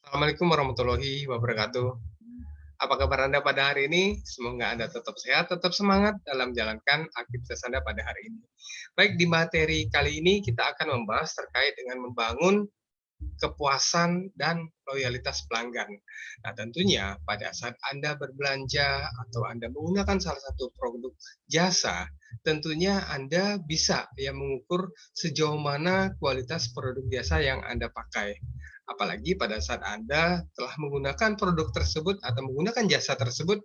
Assalamualaikum warahmatullahi wabarakatuh. Apa kabar Anda pada hari ini? Semoga Anda tetap sehat, tetap semangat dalam menjalankan aktivitas Anda pada hari ini. Baik, di materi kali ini kita akan membahas terkait dengan membangun kepuasan dan loyalitas pelanggan. Nah, tentunya pada saat Anda berbelanja atau Anda menggunakan salah satu produk jasa, tentunya Anda bisa ya mengukur sejauh mana kualitas produk jasa yang Anda pakai. Apalagi pada saat Anda telah menggunakan produk tersebut atau menggunakan jasa tersebut,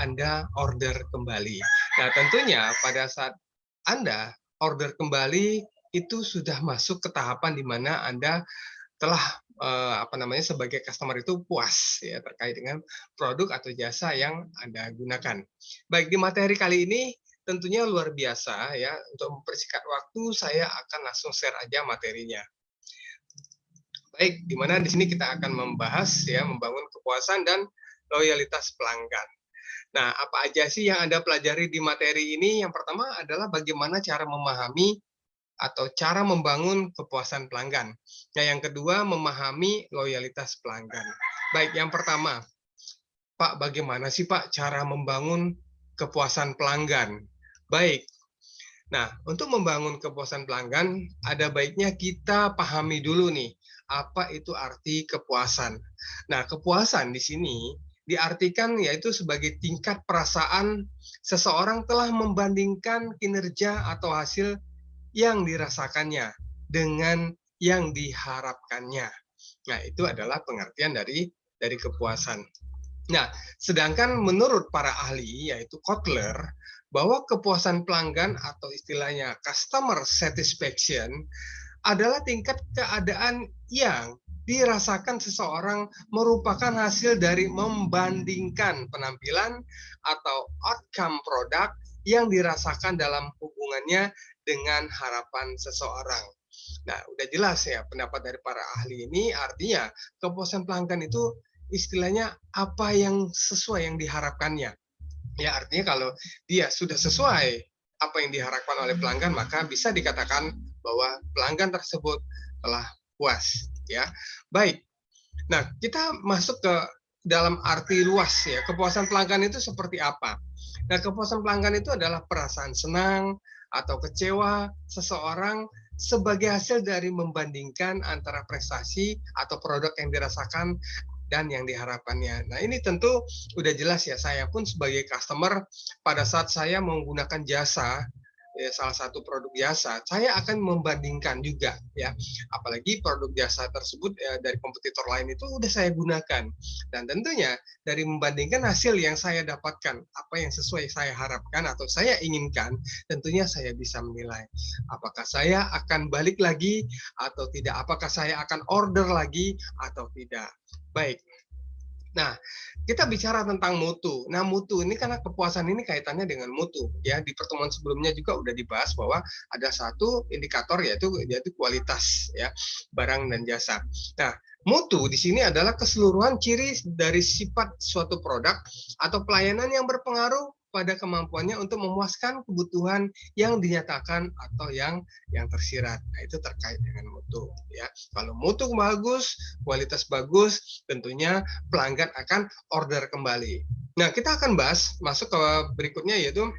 Anda order kembali. Nah, tentunya pada saat Anda order kembali itu sudah masuk ke tahapan di mana Anda telah sebagai customer itu puas ya terkait dengan produk atau jasa yang Anda gunakan. Baik, di materi kali ini tentunya luar biasa ya. Untuk mempersingkat waktu, saya akan langsung share aja materinya. Baik, di mana di sini kita akan membahas ya membangun kepuasan dan loyalitas pelanggan. Nah, apa aja sih yang Anda pelajari di materi ini? Yang pertama adalah bagaimana cara memahami atau cara membangun kepuasan pelanggan. Nah, yang kedua, memahami loyalitas pelanggan. Baik, yang pertama, Pak, bagaimana sih Pak cara membangun kepuasan pelanggan? Baik, nah untuk membangun kepuasan pelanggan, ada baiknya kita pahami dulu nih, apa itu arti kepuasan. Nah, kepuasan di sini diartikan yaitu sebagai tingkat perasaan seseorang telah membandingkan kinerja atau hasil yang dirasakannya dengan yang diharapkannya. Nah, itu adalah pengertian dari kepuasan. Nah, sedangkan menurut para ahli, yaitu Kotler, bahwa kepuasan pelanggan atau istilahnya customer satisfaction adalah tingkat keadaan yang dirasakan seseorang merupakan hasil dari membandingkan penampilan atau outcome produk yang dirasakan dalam hubungannya dengan harapan seseorang. Nah, udah jelas ya pendapat dari para ahli ini, artinya kepuasan pelanggan itu istilahnya apa yang sesuai yang diharapkannya. Ya, artinya kalau dia sudah sesuai apa yang diharapkan oleh pelanggan, maka bisa dikatakan bahwa pelanggan tersebut telah puas. Ya, baik. Nah, kita masuk ke dalam arti luas ya. Kepuasan pelanggan itu seperti apa? Nah, kepuasan pelanggan itu adalah perasaan senang atau kecewa seseorang sebagai hasil dari membandingkan antara prestasi atau produk yang dirasakan dan yang diharapkannya. Nah, ini tentu udah jelas ya, saya pun sebagai customer pada saat saya menggunakan jasa ya, salah satu produk jasa, saya akan membandingkan juga ya. Apalagi produk jasa tersebut ya, dari kompetitor lain itu udah saya gunakan. Dan tentunya dari membandingkan hasil yang saya dapatkan, apa yang sesuai saya harapkan atau saya inginkan, tentunya saya bisa menilai apakah saya akan balik lagi atau tidak, apakah saya akan order lagi atau tidak. Baik. Nah, kita bicara tentang mutu. Nah, mutu ini karena kepuasan ini kaitannya dengan mutu. Ya, di pertemuan sebelumnya juga udah dibahas bahwa ada satu indikator yaitu kualitas ya barang dan jasa. Nah, mutu di sini adalah keseluruhan ciri dari sifat suatu produk atau pelayanan yang berpengaruh pada kemampuannya untuk memuaskan kebutuhan yang dinyatakan atau yang tersirat. Nah, itu terkait dengan mutu ya. Kalau mutu bagus, kualitas bagus, tentunya pelanggan akan order kembali. Nah, kita akan bahas masuk ke berikutnya yaitu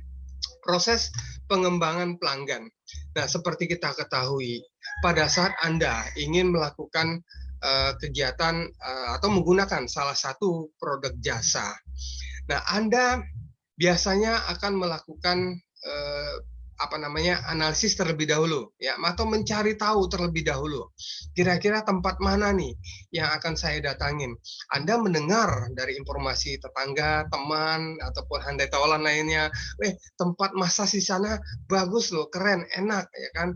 proses pengembangan pelanggan. Nah, seperti kita ketahui, pada saat Anda ingin melakukan kegiatan atau menggunakan salah satu produk jasa, nah Anda biasanya akan melakukan analisis terlebih dahulu ya atau mencari tahu terlebih dahulu kira-kira tempat mana nih yang akan saya datangin. Anda mendengar dari informasi tetangga, teman ataupun handai tawalan lainnya, tempat massage di sana bagus loh, keren, enak ya kan.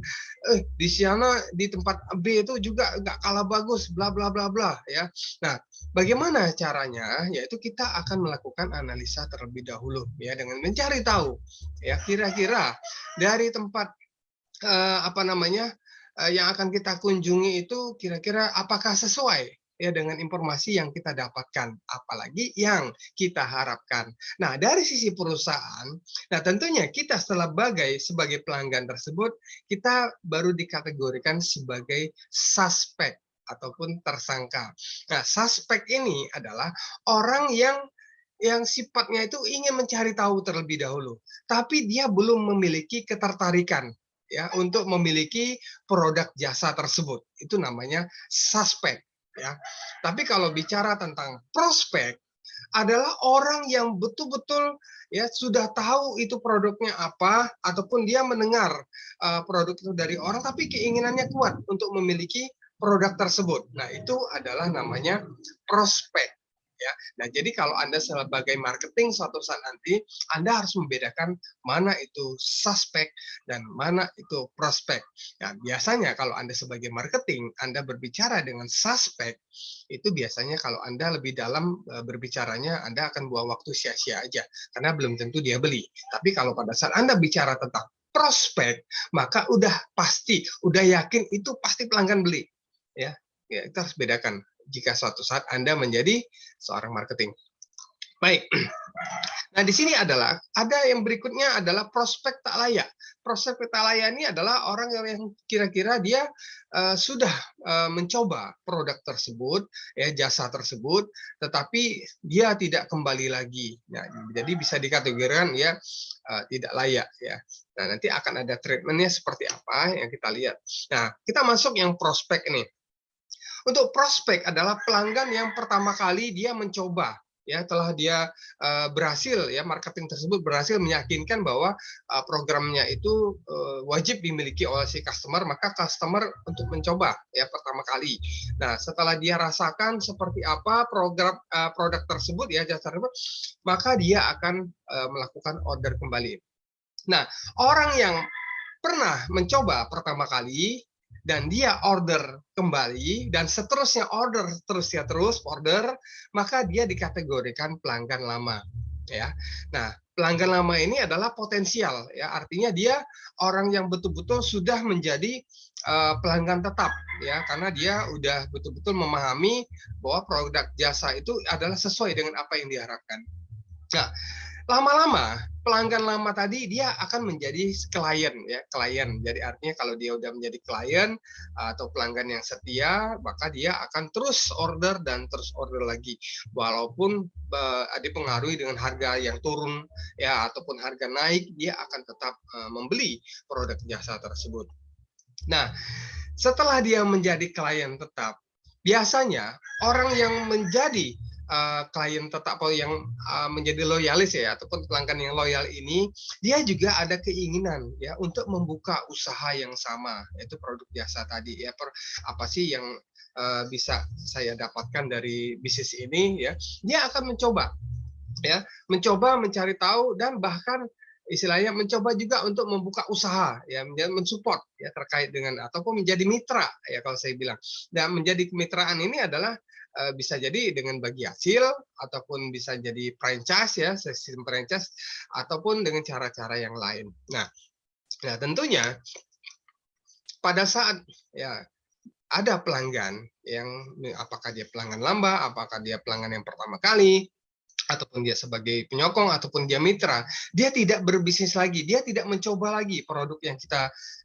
Di sana di tempat B itu juga nggak kalah bagus, bla bla bla bla ya. Nah, bagaimana caranya? Yaitu kita akan melakukan analisa terlebih dahulu ya dengan mencari tahu ya kira-kira dari tempat yang akan kita kunjungi itu kira-kira apakah sesuai ya dengan informasi yang kita dapatkan, apalagi yang kita harapkan. Nah, dari sisi perusahaan, nah tentunya kita sebagai pelanggan tersebut, kita baru dikategorikan sebagai suspek ataupun tersangka. Nah, suspek ini adalah orang yang sifatnya itu ingin mencari tahu terlebih dahulu, tapi dia belum memiliki ketertarikan ya untuk memiliki produk jasa tersebut. Itu namanya suspek ya. Tapi kalau bicara tentang prospek adalah orang yang betul-betul ya sudah tahu itu produknya apa ataupun dia mendengar produk itu dari orang tapi keinginannya kuat untuk memiliki produk tersebut. Nah, itu adalah namanya prospek ya. Nah, jadi kalau Anda sebagai marketing suatu saat nanti Anda harus membedakan mana itu suspek dan mana itu prospek. Nah, biasanya kalau Anda sebagai marketing Anda berbicara dengan suspek itu biasanya kalau Anda lebih dalam berbicaranya Anda akan buang waktu sia-sia aja karena belum tentu dia beli. Tapi kalau pada saat Anda bicara tentang prospek, maka udah pasti, udah yakin itu pasti pelanggan beli. Ya, kita harus bedakan jika suatu saat Anda menjadi seorang marketing. Baik. Nah, di sini adalah ada yang berikutnya adalah prospek tak layak. Prospek tak layak ini adalah orang yang kira-kira dia sudah mencoba produk tersebut, ya jasa tersebut, tetapi dia tidak kembali lagi. Nah, jadi bisa dikategorikan ya tidak layak ya. Nah, nanti akan ada treatmentnya seperti apa yang kita lihat. Nah, kita masuk yang prospek nih. Untuk prospek adalah pelanggan yang pertama kali dia mencoba ya telah dia berhasil ya marketing tersebut berhasil meyakinkan bahwa programnya itu wajib dimiliki oleh si customer, maka customer untuk mencoba ya pertama kali. Nah, setelah dia rasakan seperti apa program produk tersebut ya jasa tersebut, maka dia akan melakukan order kembali. Nah, orang yang pernah mencoba pertama kali dan dia order kembali dan seterusnya order order, maka dia dikategorikan pelanggan lama ya. Nah, pelanggan lama ini adalah potensial ya, artinya dia orang yang betul-betul sudah menjadi pelanggan tetap ya, karena dia udah betul-betul memahami bahwa produk jasa itu adalah sesuai dengan apa yang diharapkan. Nah, lama-lama pelanggan lama tadi dia akan menjadi klien ya, klien. Jadi artinya kalau dia udah menjadi klien atau pelanggan yang setia, maka dia akan terus order dan terus order lagi. Walaupun dipengaruhi dengan harga yang turun ya ataupun harga naik, dia akan tetap membeli produk jasa tersebut. Nah, setelah dia menjadi klien tetap, biasanya orang yang menjadi klien tetap atau yang menjadi loyalis ya ataupun pelanggan yang loyal ini, dia juga ada keinginan ya untuk membuka usaha yang sama, yaitu produk jasa tadi ya. Apa sih yang bisa saya dapatkan dari bisnis ini ya? Dia akan mencoba ya, mencoba mencari tahu dan bahkan istilahnya mencoba juga untuk membuka usaha ya, mensupport ya terkait dengan ataupun menjadi mitra ya kalau saya bilang. Dan menjadi kemitraan ini adalah bisa jadi dengan bagi hasil ataupun bisa jadi franchise ya, sistem franchise ataupun dengan cara-cara yang lain. Nah, tentunya pada saat ya ada pelanggan yang apakah dia pelanggan lama, apakah dia pelanggan yang pertama kali, ataupun dia sebagai penyokong ataupun dia mitra, dia tidak berbisnis lagi, dia tidak mencoba lagi produk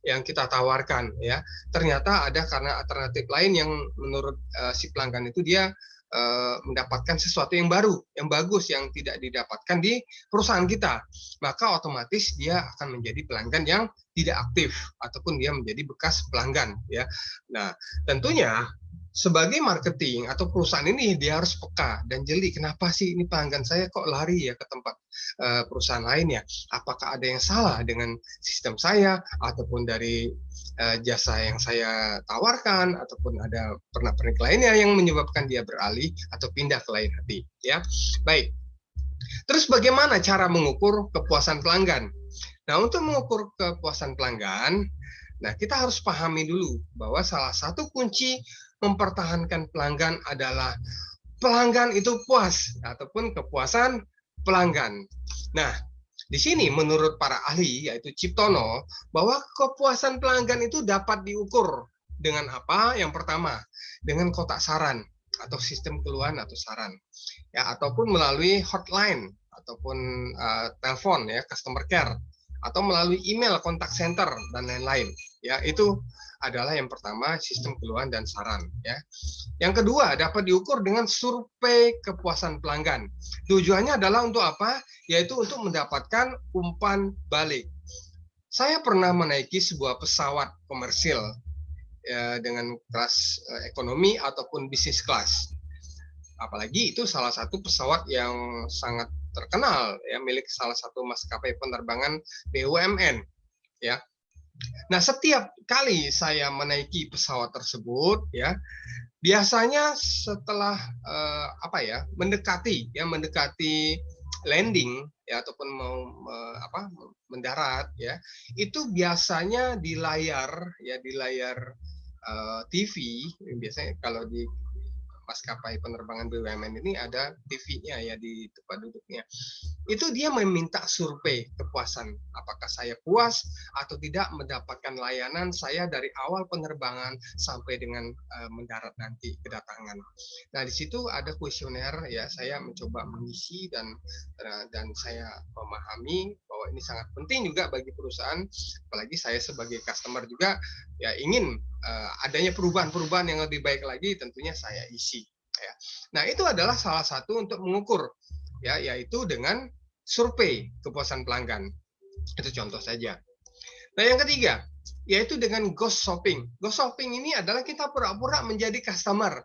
yang kita tawarkan ya. Ternyata ada karena alternatif lain yang menurut si pelanggan itu dia mendapatkan sesuatu yang baru, yang bagus yang tidak didapatkan di perusahaan kita. Maka otomatis dia akan menjadi pelanggan yang tidak aktif ataupun dia menjadi bekas pelanggan ya. Nah, tentunya sebagai marketing atau perusahaan ini dia harus peka dan jeli, kenapa sih ini pelanggan saya kok lari ya ke tempat perusahaan lain ya? Apakah ada yang salah dengan sistem saya ataupun dari jasa yang saya tawarkan ataupun ada pernak-pernik lainnya yang menyebabkan dia beralih atau pindah ke lain hati ya. Baik. Terus bagaimana cara mengukur kepuasan pelanggan? Nah, untuk mengukur kepuasan pelanggan, nah kita harus pahami dulu bahwa salah satu kunci mempertahankan pelanggan adalah pelanggan itu puas ataupun kepuasan pelanggan. Nah, di sini menurut para ahli yaitu Ciptono bahwa kepuasan pelanggan itu dapat diukur dengan apa? Yang pertama, dengan kotak saran atau sistem keluhan atau saran. Ya, ataupun melalui hotline ataupun telepon ya, customer care atau melalui email kontak center dan lain-lain. Ya, itu adalah yang pertama sistem keluhan dan saran ya. Yang kedua dapat diukur dengan survei kepuasan pelanggan. Tujuannya adalah untuk apa? Yaitu untuk mendapatkan umpan balik. Saya pernah menaiki sebuah pesawat komersil ya, dengan kelas ekonomi ataupun bisnis kelas. Apalagi itu salah satu pesawat yang sangat terkenal ya, milik salah satu maskapai penerbangan BUMN ya. Nah, setiap kali saya menaiki pesawat tersebut ya, biasanya setelah mendekati landing ya ataupun mau mendarat ya, itu biasanya di layar TV biasanya kalau di maskapai penerbangan BUMN ini ada TV-nya ya di tempat duduknya. Itu dia meminta survei kepuasan. Apakah saya puas atau tidak mendapatkan layanan saya dari awal penerbangan sampai dengan mendarat nanti kedatangan. Nah, di situ ada kuesioner ya, saya mencoba mengisi dan saya memahami bahwa ini sangat penting juga bagi perusahaan, apalagi saya sebagai customer juga ya ingin adanya perubahan-perubahan yang lebih baik lagi, tentunya saya isi. Ya. Nah, itu adalah salah satu untuk mengukur, ya, yaitu dengan survei kepuasan pelanggan. Itu contoh saja. Nah, yang ketiga, yaitu dengan ghost shopping. Ghost shopping ini adalah kita pura-pura menjadi customer.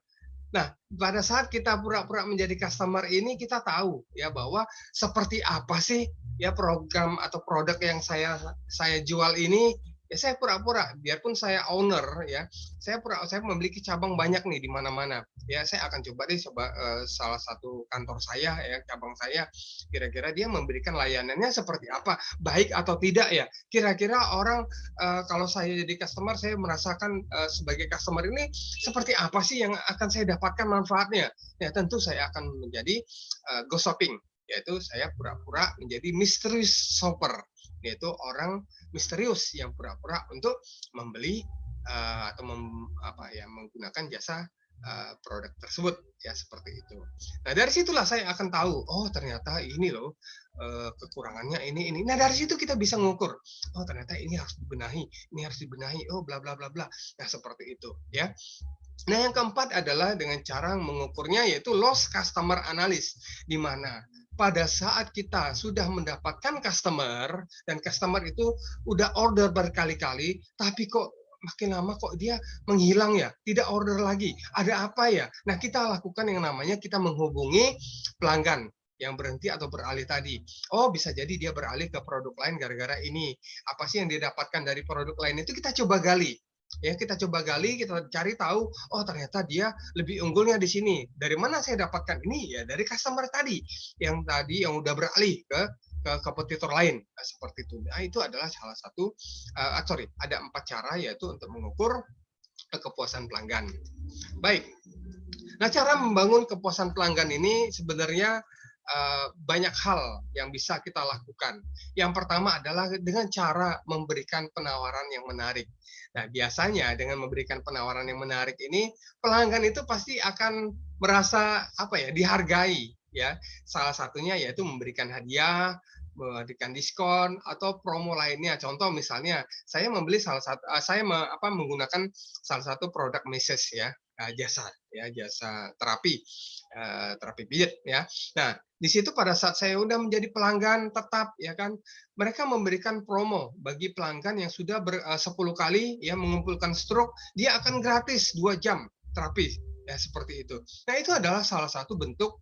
Nah, pada saat kita pura-pura menjadi customer ini, kita tahu ya bahwa seperti apa sih ya program atau produk yang saya jual ini. Ya saya pura-pura, biarpun saya owner ya, saya memiliki cabang banyak nih di mana-mana. Ya saya akan coba salah satu kantor saya ya, cabang saya, kira-kira dia memberikan layanannya seperti apa, baik atau tidak ya. Kira-kira orang kalau saya jadi customer, saya merasakan sebagai customer ini seperti apa sih yang akan saya dapatkan manfaatnya. Ya tentu saya akan menjadi ghost shopping, yaitu saya pura-pura menjadi mysterious shopper, yaitu orang misterius yang pura-pura untuk membeli atau menggunakan jasa produk tersebut ya, seperti itu. Nah, dari situlah saya akan tahu, oh ternyata ini loh kekurangannya ini. Nah, dari situ kita bisa mengukur, oh ternyata ini harus dibenahi, oh bla bla bla bla. Nah, seperti itu ya. Nah, yang keempat adalah dengan cara mengukurnya yaitu lost customer analysis, di mana pada saat kita sudah mendapatkan customer dan customer itu udah order berkali-kali, tapi kok makin lama kok dia menghilang ya, tidak order lagi. Ada apa ya? Nah, kita lakukan yang namanya kita menghubungi pelanggan yang berhenti atau beralih tadi. Oh, bisa jadi dia beralih ke produk lain gara-gara ini. Apa sih yang dia dapatkan dari produk lain itu kita coba gali. Ya, kita coba gali, kita cari tahu, oh ternyata dia lebih unggulnya di sini. Dari mana saya dapatkan ini? Ya dari customer tadi yang udah beralih ke kompetitor lain, seperti itu. Nah, itu adalah salah satu ada 4 cara yaitu untuk mengukur kepuasan pelanggan. Baik. Nah, cara membangun kepuasan pelanggan ini sebenarnya banyak hal yang bisa kita lakukan. Yang pertama adalah dengan cara memberikan penawaran yang menarik. Nah, biasanya dengan memberikan penawaran yang menarik ini, pelanggan itu pasti akan merasa dihargai ya. Salah satunya yaitu memberikan hadiah, memberikan diskon atau promo lainnya. Contoh misalnya saya menggunakan salah satu produk Meses ya, jasa terapi pijat ya. Nah, di situ pada saat saya udah menjadi pelanggan tetap ya kan, mereka memberikan promo bagi pelanggan yang sudah 10 kali ya mengumpulkan stroke, dia akan gratis 2 jam terapi ya, seperti itu. Nah, itu adalah salah satu bentuk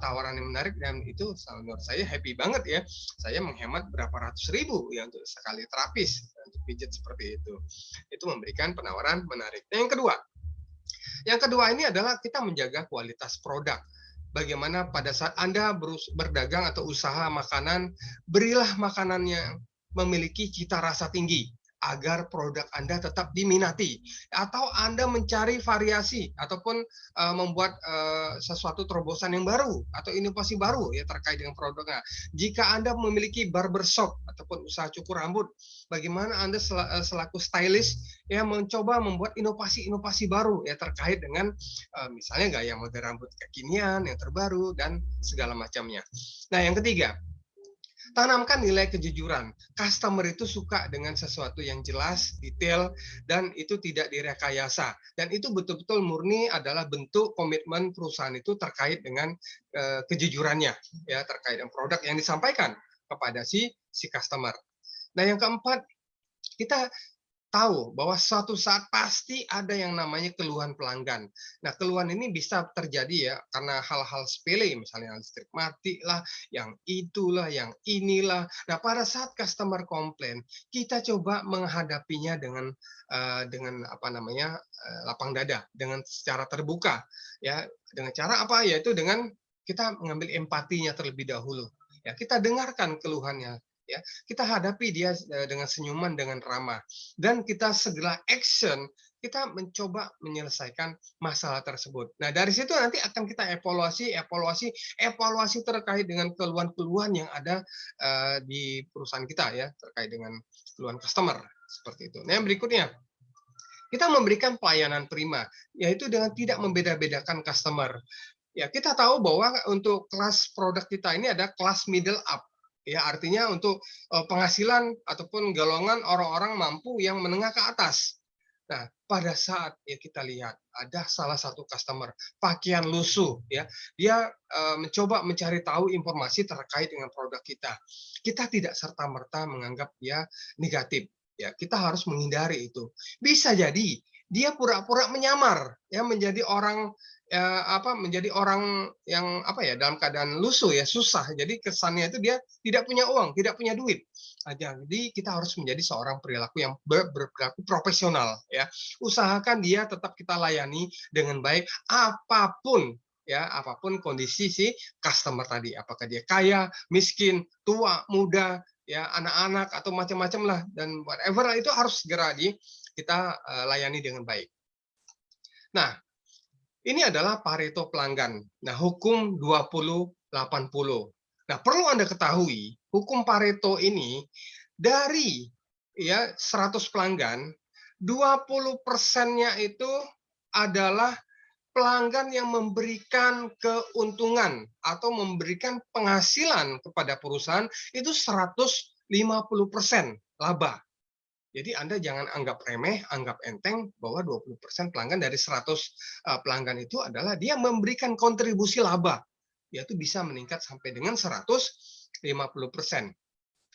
tawaran yang menarik dan itu menurut saya happy banget ya. Saya menghemat berapa ratus ribu ya untuk sekali terapis untuk pijat seperti itu. Itu memberikan penawaran menarik. Nah, yang kedua ini adalah kita menjaga kualitas produk. Bagaimana pada saat Anda berdagang atau usaha makanan, berilah makanan yang memiliki cita rasa tinggi agar produk Anda tetap diminati. Atau Anda mencari variasi ataupun membuat sesuatu terobosan yang baru atau inovasi baru ya terkait dengan produknya. Jika Anda memiliki barbershop ataupun usaha cukur rambut, bagaimana Anda selaku stylist ya mencoba membuat inovasi-inovasi baru ya terkait dengan misalnya gaya model rambut kekinian yang terbaru dan segala macamnya. Nah, yang ketiga, Tanamkan nilai kejujuran. Customer itu suka dengan sesuatu yang jelas, detail, dan itu tidak direkayasa. Dan itu betul-betul murni adalah bentuk komitmen perusahaan itu terkait dengan kejujurannya, ya, terkait dengan produk yang disampaikan kepada si customer. Nah, yang keempat, kita tahu bahwa suatu saat pasti ada yang namanya keluhan pelanggan. Nah, keluhan ini bisa terjadi ya karena hal-hal sepele, misalnya listrik mati lah, yang itulah, yang inilah. Nah, pada saat customer komplain, kita coba menghadapinya dengan apa namanya lapang dada, dengan secara terbuka, ya. Dengan cara apa? Yaitu dengan kita mengambil empatinya terlebih dahulu. Ya, kita dengarkan keluhannya, ya. Kita hadapi dia dengan senyuman, dengan ramah, dan kita segera action, kita mencoba menyelesaikan masalah tersebut. Nah, dari situ nanti akan kita evaluasi terkait dengan keluhan-keluhan yang ada di perusahaan kita, ya, terkait dengan keluhan customer seperti itu. Nah, yang berikutnya, kita memberikan pelayanan prima, yaitu dengan tidak membeda-bedakan customer. Ya, kita tahu bahwa untuk kelas produk kita ini ada kelas middle up. Ya, artinya untuk penghasilan ataupun golongan orang-orang mampu yang menengah ke atas. Nah, pada saat ya kita lihat ada salah satu customer pakaian lusuh, ya, dia mencoba mencari tahu informasi terkait dengan produk kita. Kita tidak serta merta menganggap dia negatif. Ya, kita harus menghindari itu. Bisa jadi dia pura-pura menyamar, ya, menjadi orang menjadi orang yang apa ya, dalam keadaan lusuh, ya, susah. Jadi kesannya itu dia tidak punya uang, tidak punya duit. Jadi kita harus menjadi seorang perilaku yang berperilaku profesional, ya. Usahakan dia tetap kita layani dengan baik apapun, ya, apapun kondisi si customer tadi, apakah dia kaya, miskin, tua, muda, ya, anak-anak atau macam-macam lah, dan whatever itu harus segera kita layani dengan baik. Nah, ini adalah Pareto pelanggan. Nah, hukum 20-80. Nah, perlu Anda ketahui, hukum Pareto ini dari ya 100 pelanggan, 20%-nya itu adalah pelanggan yang memberikan keuntungan atau memberikan penghasilan kepada perusahaan itu 150% laba. Jadi Anda jangan anggap remeh, anggap enteng bahwa 20% pelanggan dari 100 pelanggan itu adalah dia memberikan kontribusi laba, yaitu bisa meningkat sampai dengan 150%.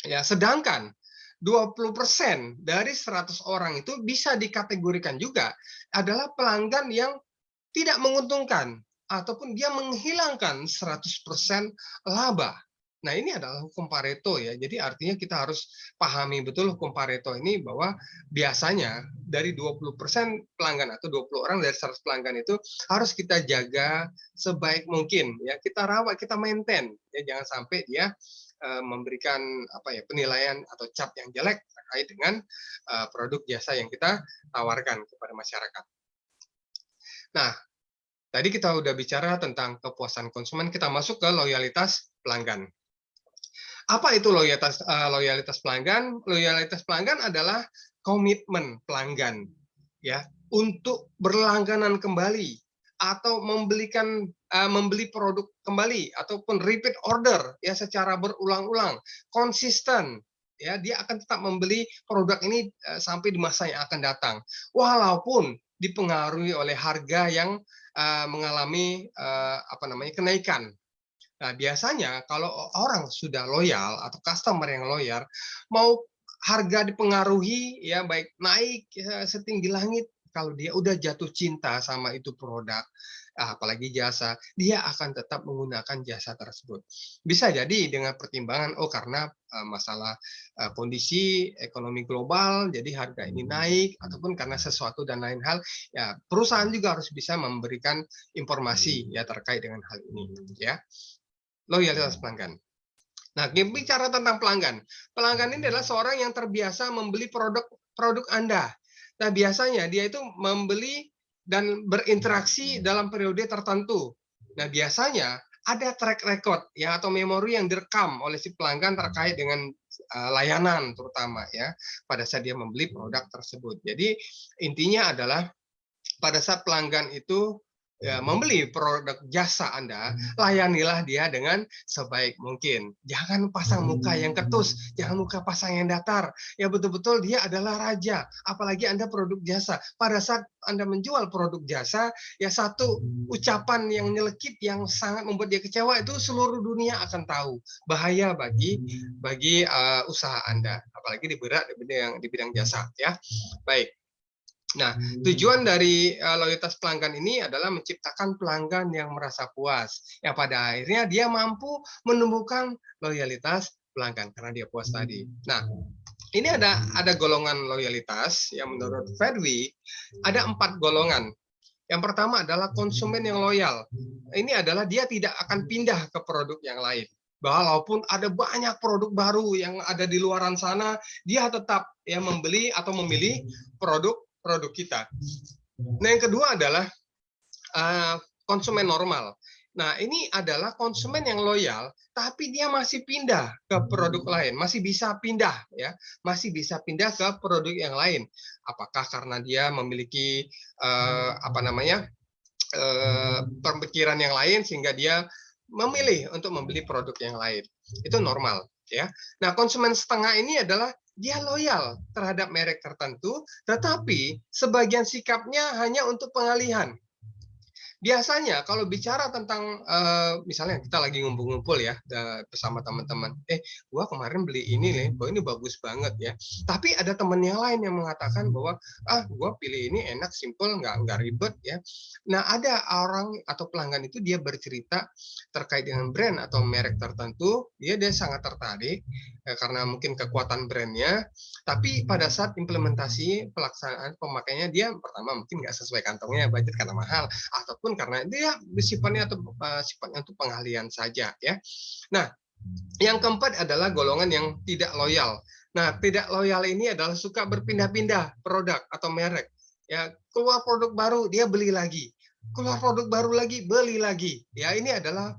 Ya, sedangkan 20% dari 100 orang itu bisa dikategorikan juga adalah pelanggan yang tidak menguntungkan ataupun dia menghilangkan 100% laba. Nah, ini adalah hukum Pareto, ya. Jadi artinya kita harus pahami betul hukum Pareto ini bahwa biasanya dari 20% pelanggan atau 20 orang dari 100 pelanggan itu harus kita jaga sebaik mungkin, ya. Kita rawat, kita maintain, ya, jangan sampai dia memberikan apa ya, penilaian atau cap yang jelek terkait dengan produk jasa yang kita tawarkan kepada masyarakat. Nah, tadi kita udah bicara tentang kepuasan konsumen, kita masuk ke loyalitas pelanggan. Apa itu loyalitas pelanggan? Loyalitas pelanggan adalah komitmen pelanggan, ya, untuk berlangganan kembali atau membeli produk kembali ataupun repeat order, ya, secara berulang-ulang, konsisten, ya, dia akan tetap membeli produk ini sampai di masa yang akan datang, walaupun dipengaruhi oleh harga yang mengalami kenaikan. Nah, biasanya kalau orang sudah loyal atau customer yang loyal, mau harga dipengaruhi, ya, baik naik setinggi langit, kalau dia udah jatuh cinta sama itu produk, apalagi jasa, dia akan tetap menggunakan jasa tersebut. Bisa jadi dengan pertimbangan, oh, karena masalah kondisi ekonomi global, jadi harga ini naik, ataupun karena sesuatu dan lain hal, ya, perusahaan juga harus bisa memberikan informasi, ya, terkait dengan hal ini, ya. Loyalitas pelanggan. Nah, bicara tentang pelanggan. Pelanggan ini adalah seorang yang terbiasa membeli produk Anda. Nah, biasanya dia itu membeli dan berinteraksi dalam periode tertentu. Nah, biasanya ada track record, ya, atau memori yang direkam oleh si pelanggan terkait dengan layanan terutama, ya, pada saat dia membeli produk tersebut. Jadi intinya adalah pada saat pelanggan itu ya, membeli produk jasa Anda, layanilah dia dengan sebaik mungkin. Jangan pasang muka yang ketus, jangan muka pasang yang datar. Ya betul-betul dia adalah raja, apalagi Anda produk jasa. Pada saat Anda menjual produk jasa, ya satu ucapan yang nyelekit yang sangat membuat dia kecewa itu seluruh dunia akan tahu. Bahaya bagi usaha Anda, apalagi di bidang jasa ya. Baik. Nah, tujuan dari loyalitas pelanggan ini adalah menciptakan pelanggan yang merasa puas. Yang pada akhirnya dia mampu menumbuhkan loyalitas pelanggan karena dia puas tadi. Nah, ini ada golongan loyalitas yang menurut Fedwi ada 4 golongan. Yang pertama adalah konsumen yang loyal. Ini adalah dia tidak akan pindah ke produk yang lain. Walaupun ada banyak produk baru yang ada di luaran sana, dia tetap ya membeli atau memilih produk kita. Nah, yang kedua adalah konsumen normal. Nah, ini adalah konsumen yang loyal, tapi dia masih pindah ke produk lain, masih bisa pindah ya, masih bisa pindah ke produk yang lain. Apakah karena dia memiliki pemikiran yang lain sehingga dia memilih untuk membeli produk yang lain. Itu normal ya. Nah, konsumen setengah ini adalah dia loyal terhadap merek tertentu, tetapi sebagian sikapnya hanya untuk pengalihan. Biasanya kalau bicara tentang misalnya kita lagi ngumpul-ngumpul ya bersama teman-teman, gua kemarin beli ini nih, kok ini bagus banget ya. Tapi ada teman yang lain yang mengatakan bahwa gua pilih ini enak, simple, nggak ribet ya. Nah, ada orang atau pelanggan itu dia bercerita terkait dengan brand atau merek tertentu, dia sangat tertarik karena mungkin kekuatan brandnya. Tapi pada saat implementasi pelaksanaan pemakaiannya dia pertama mungkin nggak sesuai kantongnya, budget karena mahal, ataupun karena dia sifatnya untuk pengalihan saja ya. Nah, yang keempat adalah golongan yang tidak loyal. Nah, tidak loyal ini adalah suka berpindah-pindah produk atau merek. Ya, keluar produk baru dia beli lagi. Keluar produk baru lagi, beli lagi. Ya, ini adalah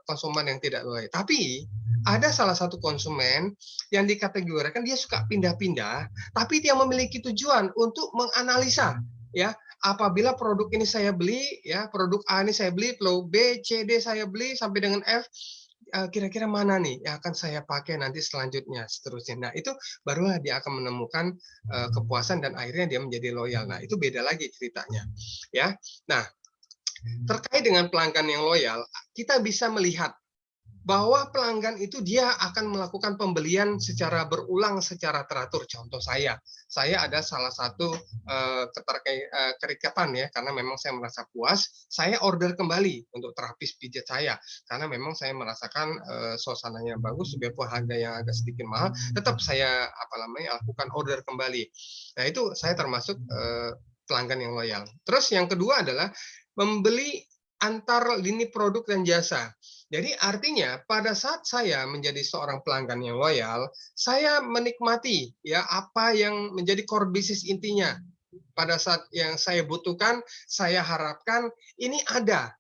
konsumen yang tidak loyal. Tapi ada salah satu konsumen yang dikategorikan dia suka pindah-pindah, tapi dia memiliki tujuan untuk menganalisa ya, apabila produk ini saya beli ya, produk A ini saya beli, lalu B, C, D saya beli sampai dengan F, kira-kira mana nih yang akan saya pakai nanti selanjutnya seterusnya. Nah, itu barulah dia akan menemukan kepuasan dan akhirnya dia menjadi loyal. Nah, itu beda lagi ceritanya ya. Nah, terkait dengan pelanggan yang loyal, kita bisa melihat bahwa pelanggan itu dia akan melakukan pembelian secara berulang, secara teratur. Contoh saya ada salah satu keterikatan ya, karena memang saya merasa puas, saya order kembali untuk terapis pijat saya, karena memang saya merasakan suasananya bagus, biarpun harga yang agak sedikit mahal, tetap saya lakukan order kembali. Nah, itu saya termasuk pelanggan yang loyal. Terus yang kedua adalah membeli antar lini produk dan jasa. Jadi artinya pada saat saya menjadi seorang pelanggan yang loyal, saya menikmati ya apa yang menjadi core bisnis intinya. Pada saat yang saya butuhkan, saya harapkan ini ada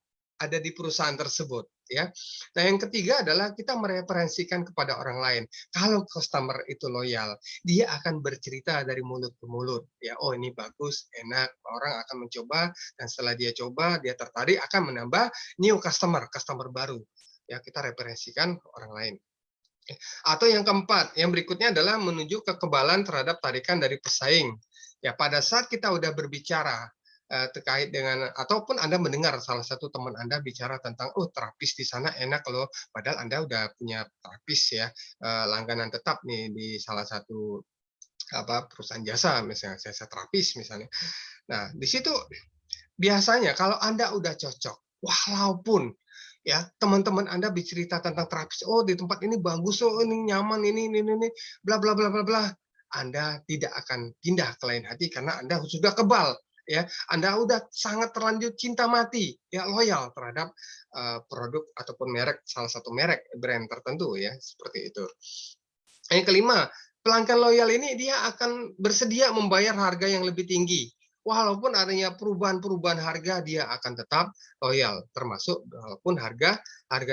di perusahaan tersebut ya. Nah, yang ketiga adalah kita mereferensikan kepada orang lain. Kalau customer itu loyal, dia akan bercerita dari mulut ke mulut ya. Oh, ini bagus, enak, orang akan mencoba, dan setelah dia coba, dia tertarik, akan menambah new customer baru. Ya, kita referensikan ke orang lain. Atau yang keempat, yang berikutnya adalah menuju kekebalan terhadap tarikan dari pesaing. Ya, pada saat kita udah berbicara terkait dengan, ataupun Anda mendengar salah satu teman Anda bicara tentang, oh terapis di sana enak loh, padahal Anda udah punya terapis ya, langganan tetap nih di salah satu perusahaan jasa, misalnya jasa terapis misalnya. Nah, di situ biasanya kalau Anda udah cocok, walaupun ya teman-teman Anda bercerita tentang terapis, oh di tempat ini bagus, oh ini nyaman, ini bla bla bla bla bla, Anda tidak akan pindah ke lain hati karena Anda sudah kebal ya, Anda udah sangat terlanjur cinta mati ya, loyal terhadap produk ataupun merek, salah satu merek brand tertentu ya, seperti itu. Yang kelima, pelanggan loyal ini dia akan bersedia membayar harga yang lebih tinggi. Walaupun adanya perubahan-perubahan harga, dia akan tetap loyal, termasuk walaupun harga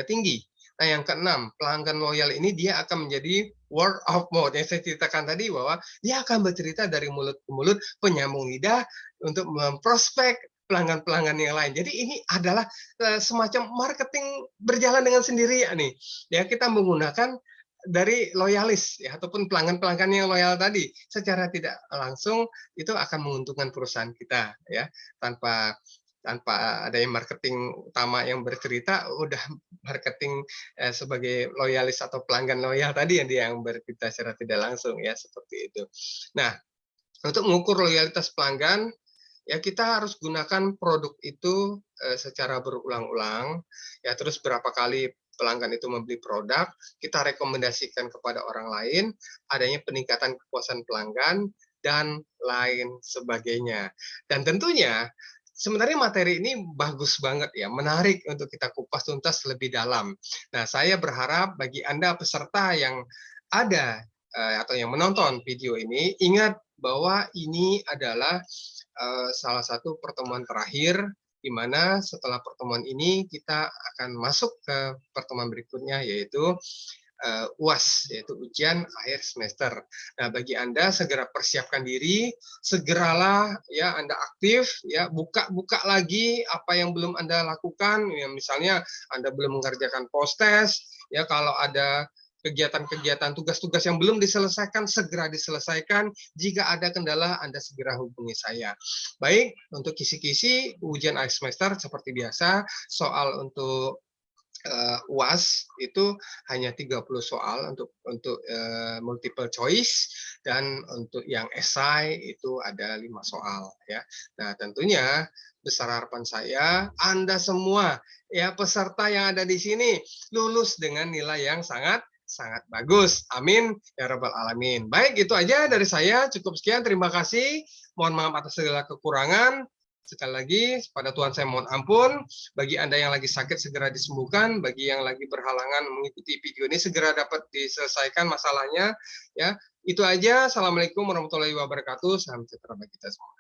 tinggi. Nah, yang keenam, pelanggan loyal ini dia akan menjadi word of mouth. Yang saya ceritakan tadi bahwa dia akan bercerita dari mulut ke mulut, penyambung lidah untuk memprospek pelanggan-pelanggan yang lain. Jadi ini adalah semacam marketing berjalan dengan sendiri ya nih. Ya kita menggunakan dari loyalis ya ataupun pelanggan-pelanggan yang loyal tadi secara tidak langsung itu akan menguntungkan perusahaan kita ya tanpa tanpa ada yang marketing utama yang bercerita udah marketing sebagai loyalis atau pelanggan loyal tadi yang dia yang bercerita secara tidak langsung ya seperti itu. Nah, untuk mengukur loyalitas pelanggan ya kita harus gunakan produk itu secara berulang-ulang ya terus berapa kali pelanggan itu membeli produk kita rekomendasikan kepada orang lain adanya peningkatan kepuasan pelanggan dan lain sebagainya dan tentunya sebenarnya materi ini bagus banget ya menarik untuk kita kupas tuntas lebih dalam. Nah saya berharap bagi Anda peserta yang ada atau yang menonton video ini ingat bahwa ini adalah salah satu pertemuan terakhir di mana setelah pertemuan ini kita akan masuk ke pertemuan berikutnya yaitu UAS yaitu ujian akhir semester. Nah, bagi Anda segera persiapkan diri, segeralah ya Anda aktif ya buka-buka lagi apa yang belum Anda lakukan ya misalnya Anda belum mengerjakan post test ya kalau ada kegiatan-kegiatan tugas-tugas yang belum diselesaikan segera diselesaikan. Jika ada kendala Anda segera hubungi saya. Baik, untuk kisi-kisi ujian akhir semester seperti biasa, soal untuk UAS itu hanya 30 soal untuk multiple choice dan untuk yang esai itu ada 5 soal ya. Nah, tentunya besar harapan saya Anda semua ya peserta yang ada di sini lulus dengan nilai yang sangat sangat bagus. Amin ya rabbal alamin. Baik, itu aja dari saya. Cukup sekian. Terima kasih. Mohon maaf atas segala kekurangan. Sekali lagi, pada Tuhan saya mohon ampun. Bagi Anda yang lagi sakit, segera disembuhkan. Bagi yang lagi berhalangan mengikuti video ini, segera dapat diselesaikan masalahnya. Ya, itu aja. Assalamualaikum warahmatullahi wabarakatuh. Salam sejahtera bagi kita semua.